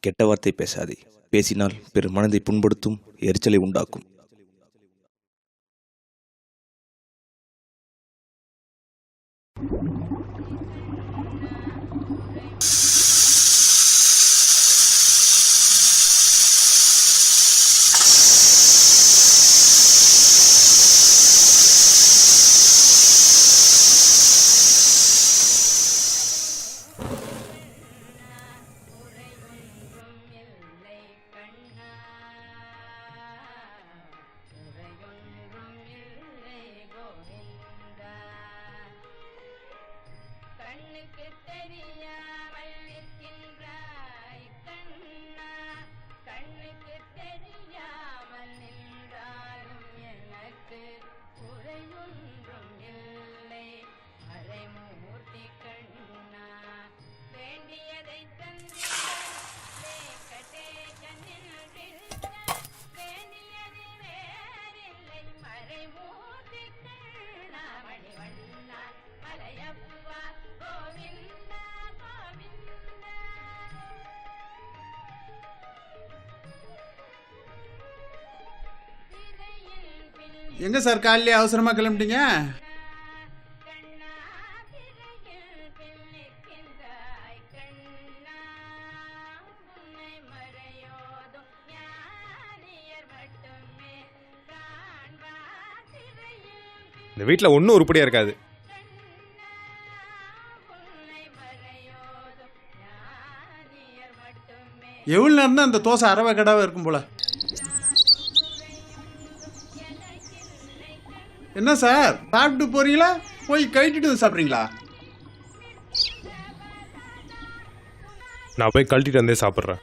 கெட்ட வார்த்தை பேசாதே. பேசினால் பிற மனதை புண்படுத்தும், எரிச்சலை உண்டாக்கும். எங்க சார் காலையிலே அவசரமா கிளம்பிட்டீங்க? இந்த வீட்டில் ஒன்றும் உருப்படியாக இருக்காது. எவ்வளோ நேரம் தான் அந்த தோசை அரவை கடாவை இருக்கும் போல. என்ன சார் சாப்பிட்டு போறீங்களா, போய் கழட்டிட்டு வந்து சாப்பிட்றீங்களா? நான் போய் கழட்டிட்டு வந்தே சாப்பிட்றேன்.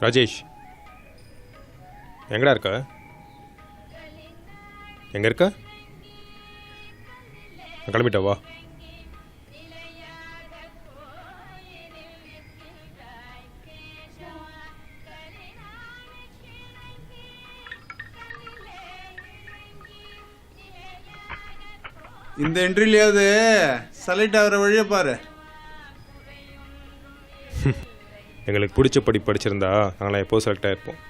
ராஜேஷ், எங்கடா இருக்க? எங்க இருக்க? கிளம்பிட்டா? வா. இந்த என்ட்ரிலையாவது செலக்ட் ஆகிற வழியை பாரு. எங்களுக்கு பிடிச்ச படிச்சிருந்தா நாங்களாம் எப்போ செலக்ட் ஆகிருப்போம்.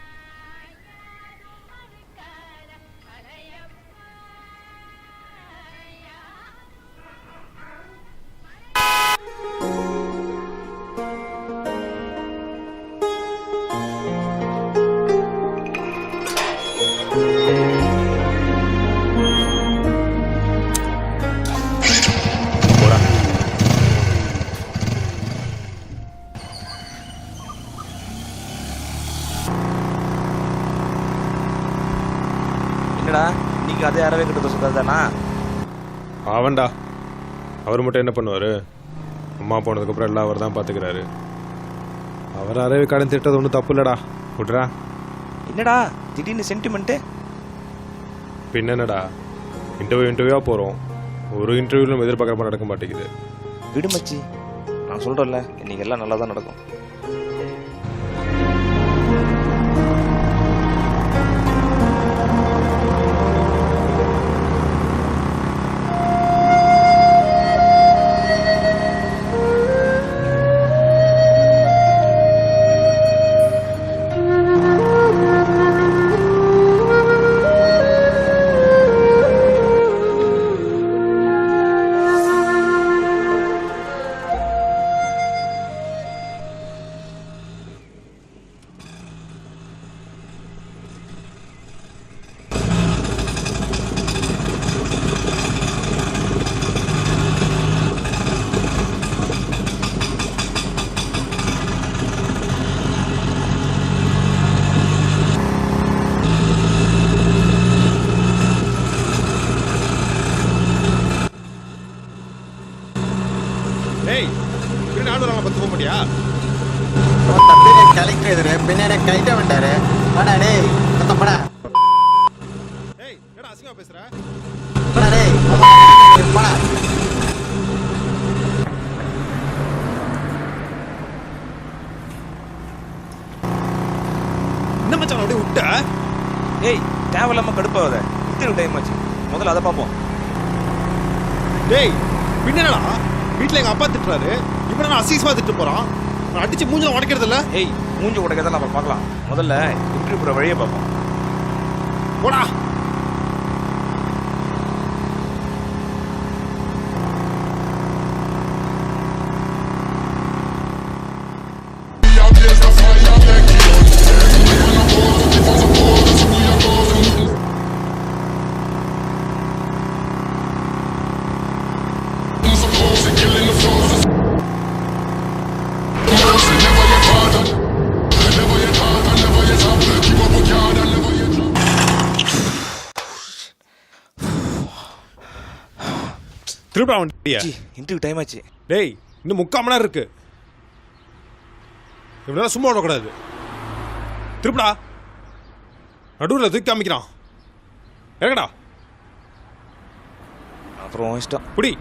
என்னடா நீங்க அதே அறவே கிட்ட தோசை தானா? ஆவண்டா, அவர் மட்டும் என்ன பண்ணுவார்? அம்மா போனதுக்கப்புறம் எல்லாம் அவர் தான் பார்த்துக்கிறாரு. அவர் அறவே கடன் திட்டது ஒன்றும் தப்பு இல்லைடா, விட்றா. என்னடா திடீர்னு சென்டிமெண்ட்டு? பின்னடா, இன்டர்வியூவாக போகிறோம், ஒரு இன்டர்வியூவில் நம்ம எதிர்பார்க்குறப்ப நடக்க மாட்டேங்குது. விடுமச்சி, நான் சொல்கிறேன்ல, இன்னைக்கு எல்லாம் நல்லா தான் நடக்கும். பின்னாடி கைட்ட வந்தாரு. என்ன மச்சான் அப்படியே விட்ட? ஏய் தேவையில்லாம கடுப்பாகாத. இன்டர்வியூ டைம் ஆச்சு, முதல்ல அதை பார்ப்போம். டேய் பின்னடா வீட்டில் எங்கள் அப்பா திட்டுறாரு, இப்போ நான் அசீசமாக திட்டு போகிறான். நான் அடிச்சு மூஞ்சில் உடைக்கிறது இல்லை. ஏய் மூஞ்சி உடைக்கிறதெல்லாம் அப்புறம் பார்க்கலாம், முதல்ல இன்டர்வியூ போகிற வழியை பார்ப்போம். போடா. திருப்பா வண்டியா? இன்டர்வியூ டைம் ஆச்சு. டேய் இன்னும் 3/4 மணி நேரம் இருக்கு. இவனால சும்மா விடக்கூடாது. திருப்படா. நடுவில் தூக்கி காமிக்கிறான். இறங்கடா. அப்புறம் இஷ்டம். புடி.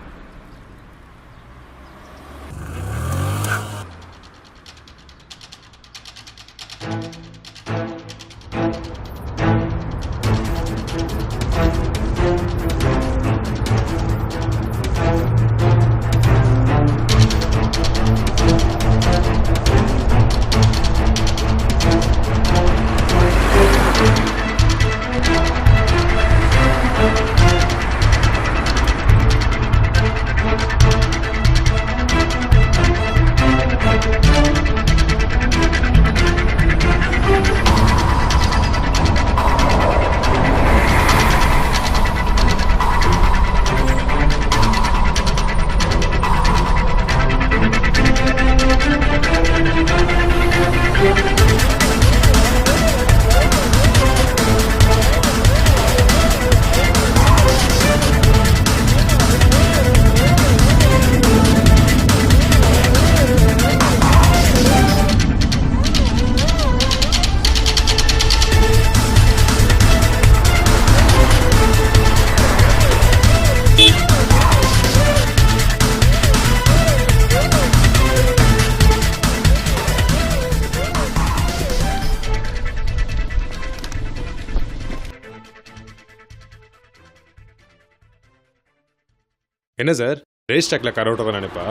என்ன சார் ரேஸ் ட்ராக்ல கார் ஓட்டதான் நினைப்பா?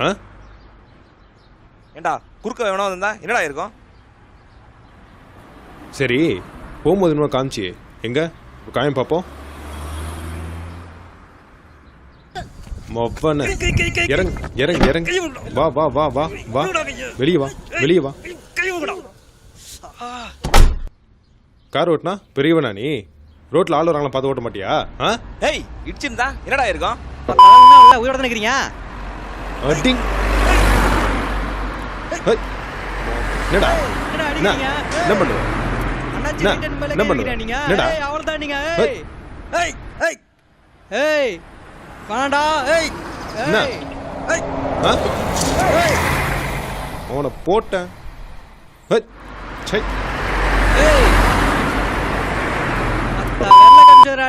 ஆ ஏண்டா குறுக்க வேணா வந்தா என்னடா இருக்கும்? சரி போகும்போது இன்னும் காமிச்சி எங்க காயம் பார்ப்போம். மொப்பன இறங்கு இறங்கு இறங்கு. வா வா வா வா வா வெளியே வா வெளியே வா. கார் ஓட்டினா பெரியவனா நீ? ரோட்ல ஆள் வராங்களா பார்த்து ஓட்ட மாட்டியா? ஏய் இடிச்சிருந்தா என்னடா இருக்கும்? உயிரோட நினைக்கிறீங்க? அடிங். என்னடா என்ன பண்ணுவ? என்ன பண்ணுவ? என்னடா அவ்வளவுதான் நீங்க. ஏய் வேணாண்டா. ஏய் அவனை போட்டேன்.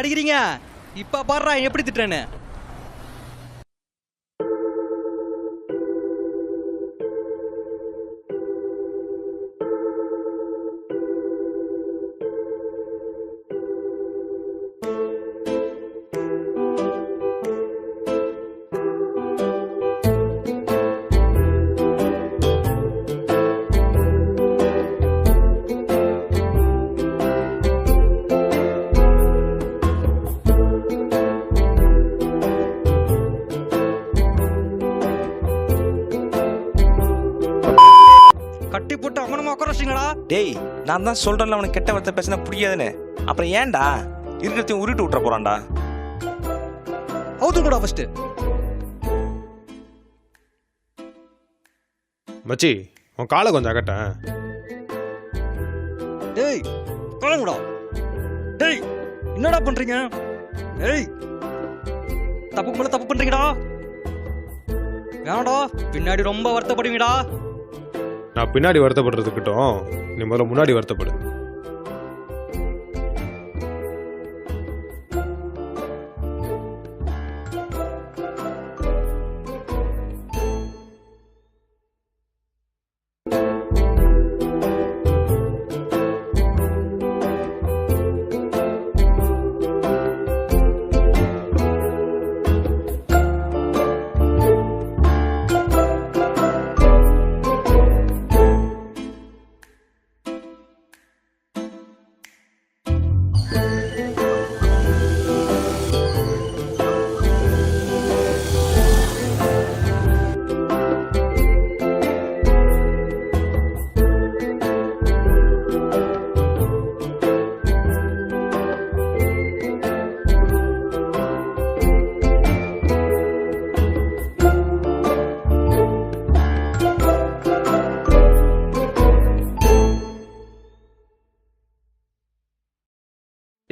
அடிக்கிறீங்க இப்ப பாடுறா எப்படி திட்டுறேன்னு. கட்டி போட்டு அவனமா உட்காரச்சிங்களா? டேய் நான் தான் சொல்றேன்ல அவனுக்கு கெட்ட வார்த்தை பேசினா புரியாதுன்னு. அப்புறம் ஏன்டா இருக்கிறதையும் உருட்டு விட்டுற போறான்டா? அவுத்து கூட ஃபர்ஸ்ட். மச்சி உன் காலை கொஞ்சம் அகட்டேன். டேய் காலங்கடா. டேய் என்னடா பண்றீங்க? ஏய் தப்பு மேல தப்பு பண்றீங்கடா. வேணாடா பின்னாடி ரொம்ப வருத்தப்படுவீங்கடா. நான் பின்னாடி வருத்தப்படுறதுக்கிட்டோம் நீ முதல்ல முன்னாடி வருத்தப்படு.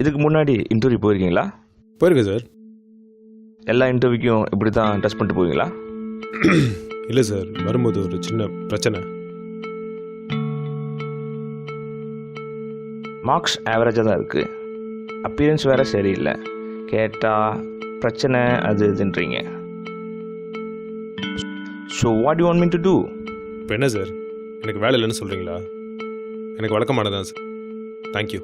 இதுக்கு முன்னாடி இன்டர்வியூ போயிருக்கீங்களா? போயிருக்கு சார். எல்லா இன்டர்வியூக்கும் இப்படி தான் டெஸ்ட் பண்ணிட்டு போவீங்களா? இல்லை சார், வரும்போது ஒரு சின்ன பிரச்சனை. மார்க்ஸ் ஆவரேஜாக தான் இருக்குது, அப்பியரன்ஸ் வேறு சரியில்லை, கேட்டால் பிரச்சனை அது இதுன்றீங்க. So what you want me to do? இப்போ என்ன சார், எனக்கு வேலை இல்லைன்னு சொல்கிறீங்களா? எனக்கு வழக்கமானதான் sir. Thank you.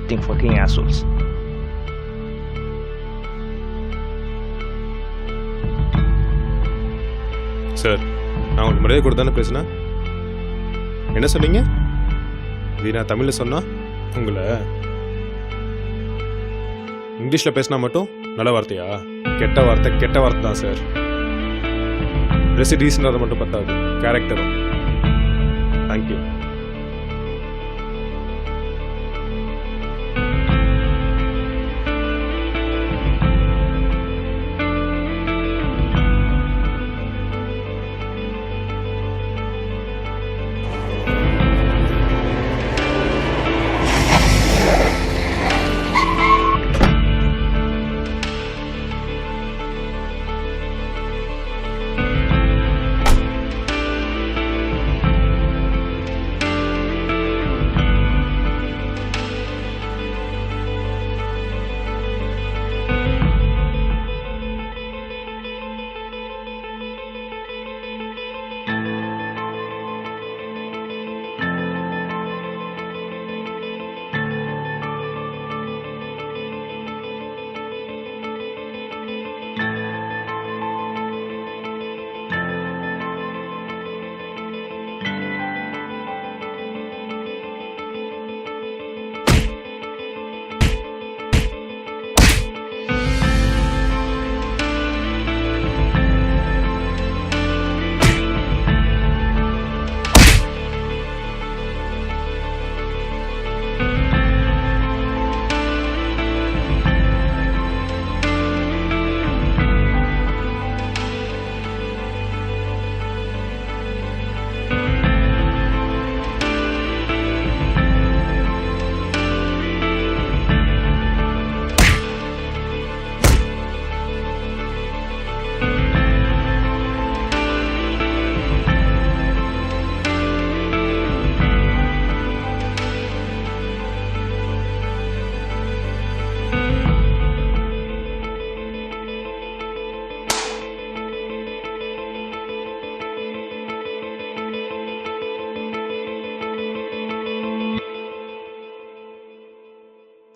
Think fucking assholes. Sir, நான் உங்களுக்கு மரியாதை கொடுத்து தானே பேசுனேன். என்ன சொன்னீங்க? இது நான் தமிழில் சொன்னா உங்களை இங்கிலீஷில் பேசினா மட்டும் நல்ல வார்த்தையா? கெட்ட வார்த்தை தான் சார். ட்ரெஸ் டீசெண்டாக மட்டும் பத்தாது, கேரக்டரும். தேங்க்யூ.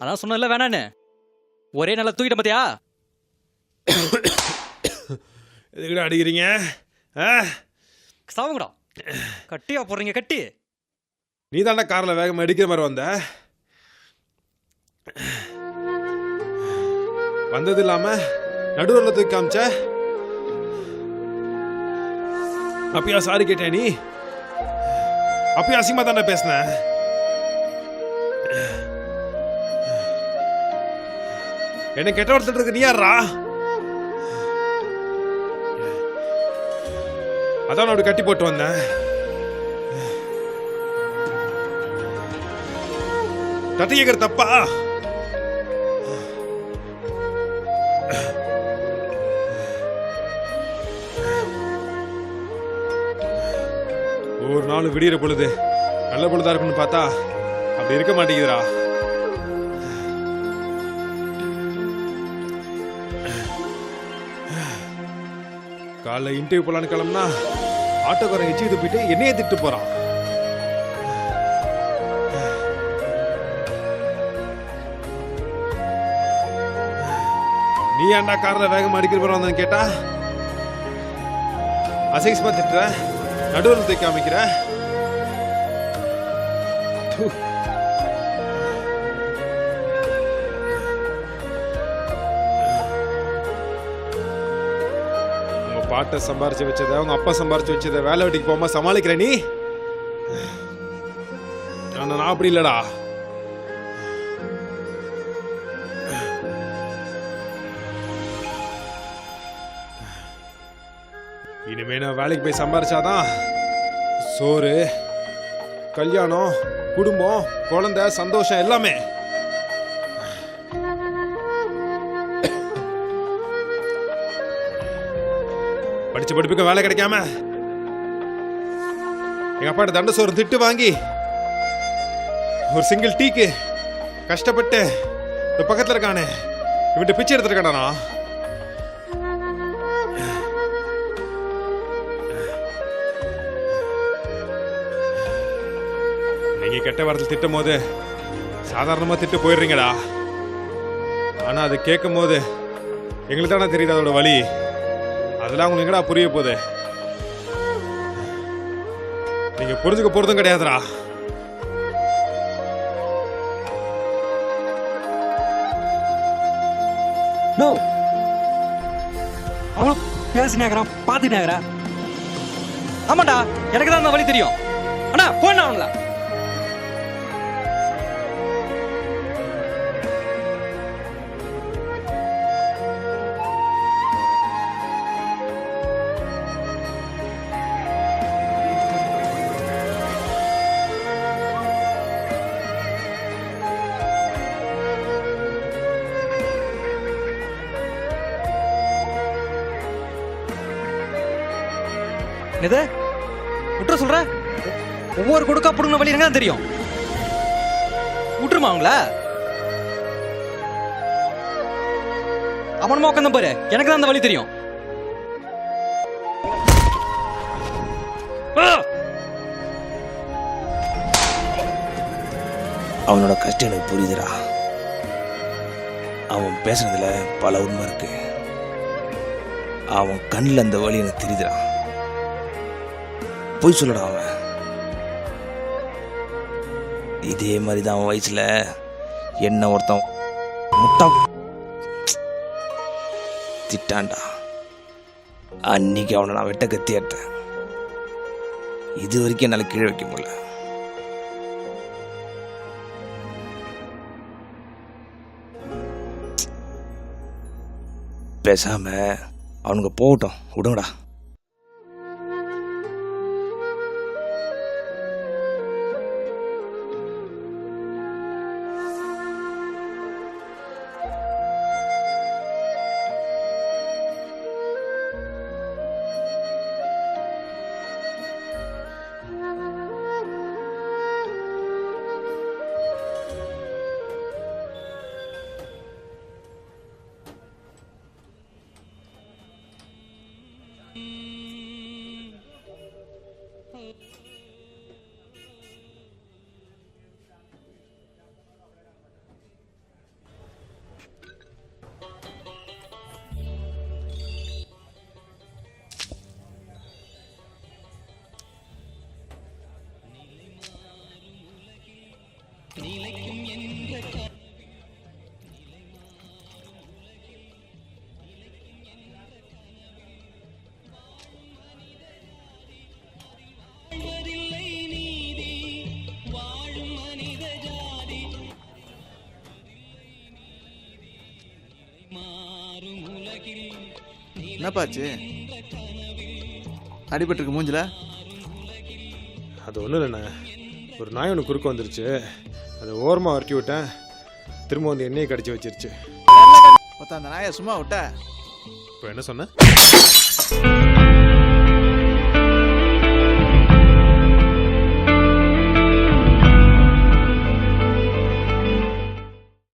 அதான் சொன்னல வேணான்னு, ஒரே நல்லா தூக்கிட்ட பாத்தியா? எதுக்கிட்ட அடிக்கிறீங்க? சாவுங்கடா. கட்டியா போடுறீங்க? கட்டி. நீ தாண்டா காரில் வேகமாக அடிக்கிற மாதிரி வந்தது இல்லாம நடுவில் தூக்கி காமிச்ச. அப்பயா சாரி கேட்டேன், நீ அப்பயா அசிங்கமா தானே பேசின. என்ன கெட்ட ஒருத்தர் இருக்கு, நீ யாரா? அதான் அப்படி கட்டி போட்டு வந்தேன். தட்டி கேட்கற தப்பா? ஒரு நாள் விடிகிற பொழுது நல்ல பொழுதா இருக்குன்னு பார்த்தா அப்படி இருக்க மாட்டேங்குதுடா. காலைல இன்டர்வியூ போலான்னு கிளம்புனா ஆட்டோக்காரன் எச்சி துப்பிட்டு என்னையே திட்டு போறான். நீ ஏன்டா காரில் வேகமா அடிக்கிற போற வந்தேன்னு கேட்டா அசிங்கமா திட்டுற, நடுவில் தூக்கி காமிக்கிற. உங்க பாட்டை சம்பாரிச்சு வச்சத, உங்க அப்பா சம்பாரிச்சு வச்சத வேலை வெட்டிக்கு போகாம சமாளிக்கிற நீ. நான் அப்படி இல்லடா. இனிமே நான் வேலைக்கு போய் சம்பாரிச்சாதான் சோறு கல்யாணம், குடும்பம், குழந்தை, சந்தோஷம் எல்லாமே. படிச்ச படிப்புக்கு வேலை கிடைக்காம எங்க அப்பாட்ட தண்ட சோறு திட்டு வாங்கி ஒரு சிங்கிள் டீக்கு கஷ்டப்பட்டு இந்த பக்கத்துல இருக்கானே இவன்ட்டு பிச்சை எடுத்துருக்கானா. நீங்க கெட்ட வாரத்தில் திட்டும் போது சாதாரணமா திட்டு போயிடுறீங்கடா. ஆனா அது கேட்கும் போது எங்களுக்கு தானே தெரியுது அதோட வலி. அதெல்லாம் உங்களுக்கு எங்கடா புரிய போகுது? நீங்க புரிஞ்சுக்க போறதும் கிடையாதுடா. நோ அவனும் பேசினாங்கிறான், பார்த்துட்டாங்கிறான். ஆமாண்டா, எனக்கு தான் அந்த வழி தெரியும். அண்ணா போனா அவங்கள இது விட்டுற சொல்ற. ஒவ்வொரு கொடுக்கா புடுங்க வழி எனக்கு தான் தெரியும். விட்டுருமா அவங்கள? அவனமா உட்காந்து பாரு, எனக்கு தான் அந்த வழி தெரியும். அவனோட கஷ்டம் எனக்கு புரியுதுடா. அவன் பேசுறதுல பல உண்மை இருக்கு. அவன் கண்ணில் அந்த வழி எனக்கு தெரியுதுடா. போய் சொல்லடா அவன். இதே மாதிரி தான் அவன் வயசுல என்ன ஒருத்தன் முட்டா திட்டான்டா. அன்னைக்கு அவனை நான் வெட்ட கத்தியாட்டேன். இது வரைக்கும் என்னால் கீழே வைக்க முடியல. பேசாம அவனுக்கு போகட்டும், விடுங்கடா. என்னப்பாச்சு? அடிபட்டிருக்கு மூஞ்சில? அது ஒன்றும் இல்லைண்ணே, ஒரு நாய் ஒன்று குறுக்க வந்துருச்சு. அதை ஓரமாக வரட்டி விட்டேன், திரும்ப வந்து எண்ணெயை கடிச்சு வச்சிருச்சு. அந்த நாயை சும்மா விட்ட? இப்போ என்ன சொன்ன?